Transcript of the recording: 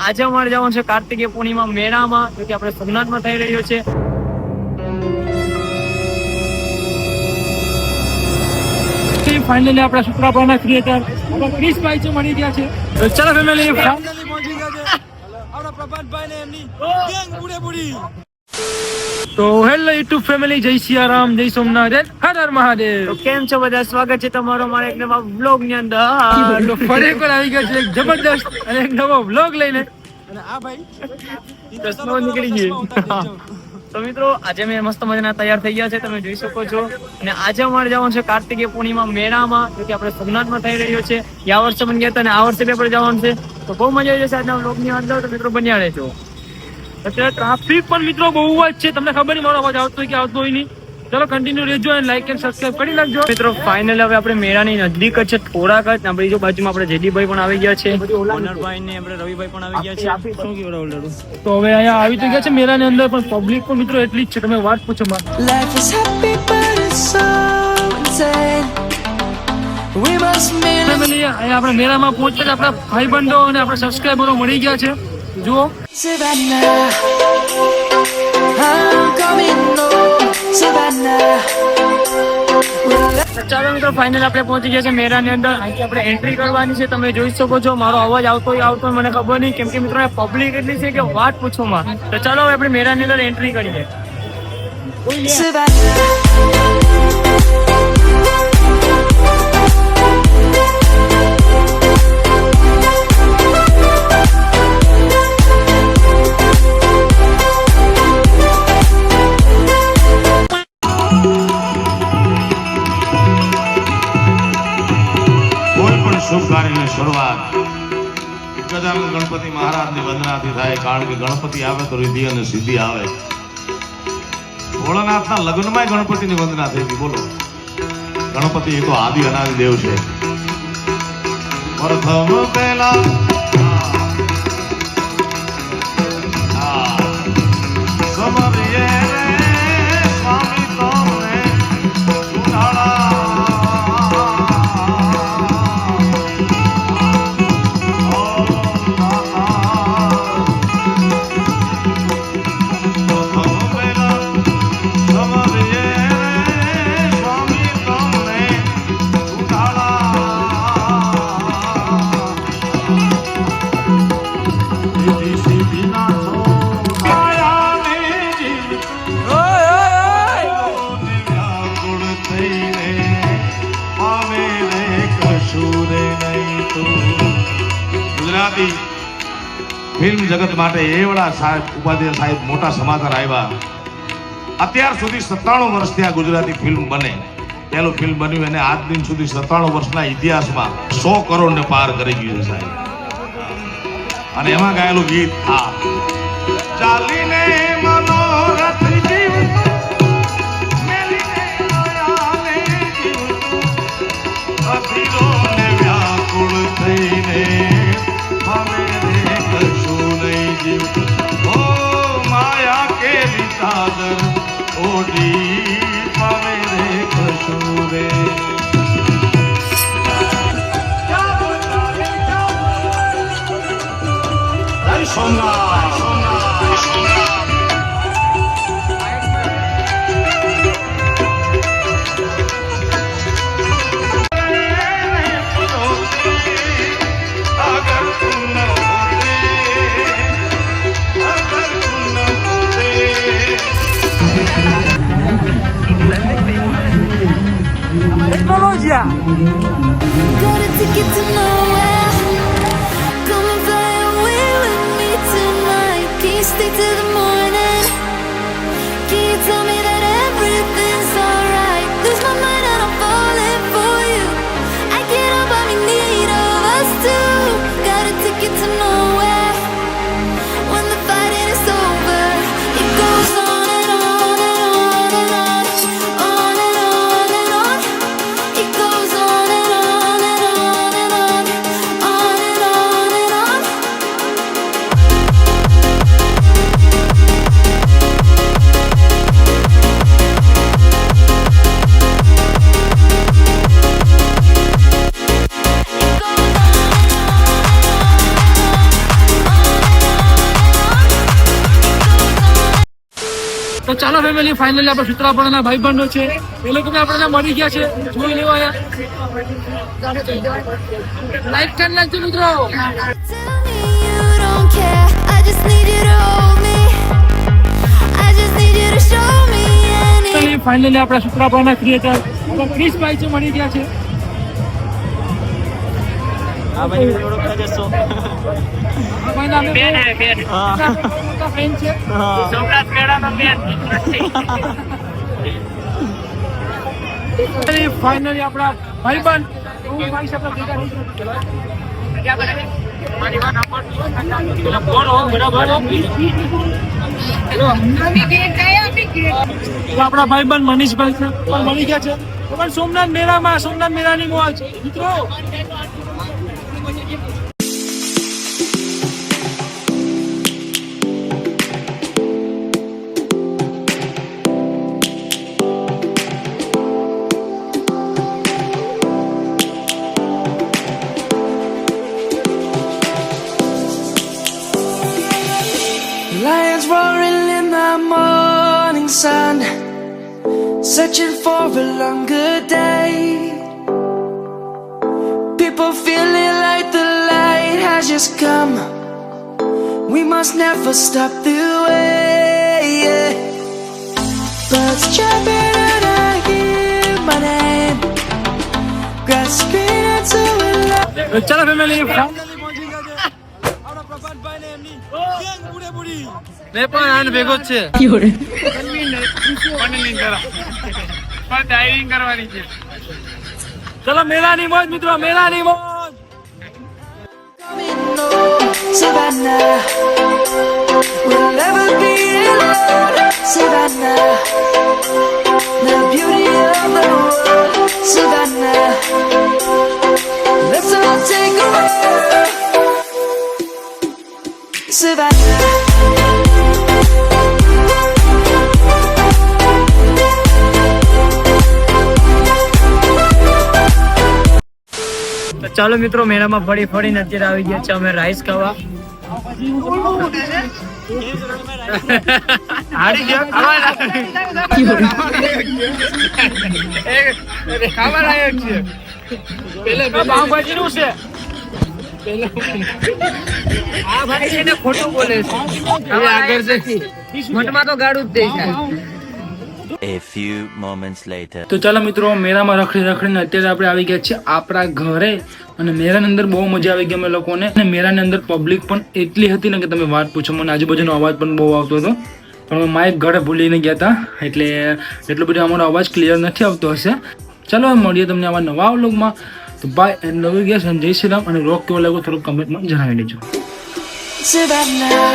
આજે અમારે જવાનું છે કાર્તિકીય પૂર્ણિમા મેળામાં, જો કે આપણે સોમનાથમાં થઈ રહ્યો છે. ફાઇનલી આપણા સુત્રાપાના ક્રિએટર ક્રિશભાઈ છે મળી ગયા છે. તો ચાલો ફેમિલી ફાઇનલી પહોંચી ગયા છે આપણા પ્રભાતભાઈ ને એમની ગેંગ પૂરેપૂરી. તો હેલો યુટ્યુબ ફેમિલી, જય સિયારામ, જય સોમનાથ, હર હર મહાદેવ. તો કેમ છો બધા? સ્વાગત છે તમારો મારા એક નવા વ્લોગ ની અંદર. તો ફરી એકવાર આવી ગયા છે એક જબરદસ્ત અને એક નવો વ્લોગ લઈને. અને આ ભાઈ દસમો નીકળી ગઈ. તો મિત્રો આજે મેં મસ્ત મજાના તૈયાર થઈ ગયા છે, તમે જોઈ શકો છો. અને આજે અમારે જવાનું છે કાર્તિકીય પૂર્ણિમા મેળામાં, જો કે આપણે સોમનાથમાં થઈ રહ્યો છે. ગયા વર્ષે પણ ગયા હતા અને આ વર્ષે પણ જવાનું છે. તો બહુ મજા આવી જશે આજના વ્લોગની અંદર. તો મિત્રો બન્યા રહેજો. અત્યારે ટ્રાફિક પણ મિત્રો બહુ જ છે, તમને ખબર નહીં મારો અવાજ આવતો હોય કે આવતો હોય નહીં. ચલો કન્ટિન્યુ રહેજો અને લાઈક એન્ડ સબસ્ક્રાઇબ કરી નાખજો. મિત્રો ફાઇનલી હવે આપણે મેળાની નજીક જ છે, થોડાક જ. આપણી જો બાજુમાં આપણે જેડીભાઈ પણ આવી ગયા છે, ઓનરભાઈ ને આપણે રવિભાઈ પણ આવી ગયા છે. શું કેવું રાહુલ? તો હવે અહીંયા આવી તો ગયા છે મેળાની અંદર, પણ પબ્લિક પણ મિત્રો એટલી જ છે, તમે વાત પૂછો માં. અહીંયા આપણે મેળામાં પહોંચે આપણા ભાઈબંધો અને આપણા સબસ્ક્રાઈબરો મળી ગયા છે. જુઓ ચાલો મિત્રો ફાઇનલ આપણે પહોંચી ગયા છે મેળાની અંદર. અહીંથી આપણે એન્ટ્રી કરવાની છે, તમે જોઈ શકો છો. મારો અવાજ આવતો મને ખબર નહીં, કેમ કે મિત્રો પબ્લિક એટલી છે કે વાત પૂછો માં. તો ચાલો હવે આપણે મેળાની અંદર એન્ટ્રી કરીએ. શુભ કાર્યની શરૂઆત ગજાનન ગણપતિ મહારાજની વંદનાથી થાય, કારણ કે ગણપતિ આવે તો રિદ્ધિ અને સિદ્ધિ આવે. ભોળાનાથના લગ્નમાં ગણપતિની વંદના થઈ હતી. બોલો, ગણપતિ એ તો આદિ અનાદિ દેવ છે. પ્રથમ પહેલા સમરીએ સ્વામી તમને સુધારા. ફિલ્મ જગત માટે એવડા સાહેબ ઉપાધ્યાય સાહેબ મોટા સમાચાર આવ્યા. અત્યાર સુધી 97 વર્ષથી આ ગુજરાતી ફિલ્મ બને. પહેલું ફિલ્મ બન્યું અને આજ દિન સુધી 97 વર્ષના ઇતિહાસમાં 100 કરોડ ને પાર કરી ગયું છે સાહેબ. અને એમાં ગાયેલું ગીત આ ચાલીને મનોરથ જીવ મેલીને દયાને જીવ અધીરો ને વ્યાકુળ થઈને હવે કશું નહીં જીવ. ઓ માયા કેલી ચાદર ઓઢી હવે રે કશું રે. Somnath Tecnologia. Got a ticket to nowhere. Come and fly away with me tonight. Can you stay till the morning? Can you tell me that everything's alright? Lose my mind and I'm falling for you. I can't help but be in need of us two. Got a ticket to nowhere. When the fighting is over, it goes on and on and on and on. On and on and on. It goes on and on and on and on. On and on and on. તો ચાલો family finally આપણે સૂત્રાપાડાના ભાઈબંધો છે એ લોકો આપણે મળી ગયા છે જોઈ લેવા લાઈક કરી નાખજો મિત્રો. Tell me you don't care. I just need you to hold me. I just need you to show me any. Finally આપણા સૂત્રાપાડાના ક્રિએટર ક્રિશભાઈ છે મળી ગયા છે. આ ભાઈના અમે મોટા fan છે. ફાઇનલી આપણા ભાઈબંધ ભાઈ છે આપણા ભેગા આપણા ભાઈબંધ મનીષભાઈ છે પણ મળી ગયા છે પણ સોમનાથ મેળાની મોજ મિત્રો. Lions roaring in the morning sun, searching for a longer day. People feeling like the light has just come. We must never stop the way. Yeah. Birds chirping and I hear my name, grasping into a love. ચાલો family મેં પણ આને ભેગો જ છે. ચલો મેળાની મોજ મિત્રો મેળાની મોજ. Savannah, we'll never be alone. Savannah, the beauty of the world. Savannah, let's all take a walk. Savannah. ચાલો મિત્રો મેળામાં ફરીને અત્યારે આવી ગયા છે અમે રાઈસ ખાવા. પાવભાજીનું છે. આ ભાઈ છે ને ખોટું બોલે છે. હવે આગળ છે મઠમાં તો ગાડું જ દેખાય. A few moments later. તો ચાલો મિત્રો મેળામાં રખડીને અત્યારે આપણે આવી ગયા છીએ આપણા ઘરે અને મેળાની અંદર બહુ મજા આવી ગઈ અમે લોકોને અને મેળાની અંદર પબ્લિક પણ એટલી હતી ને કે તમે વાત પૂછો. મને આજુબાજુનો અવાજ પણ બહુ આવતો હતો પણ અમે માઇક ઘરે ભૂલીને ગયા હતા એટલે એટલો બધો અમારો અવાજ ક્લિયર નથી આવતો હશે. ચાલો મળીએ તમને આવા નવા વ્લોગમાં. તો bye and love you guys અને જય શ્રી રામ. અને વ્લોગ કેવો લાગ્યો થોડું કમેન્ટમાં જણાવી દેજો. Savannah,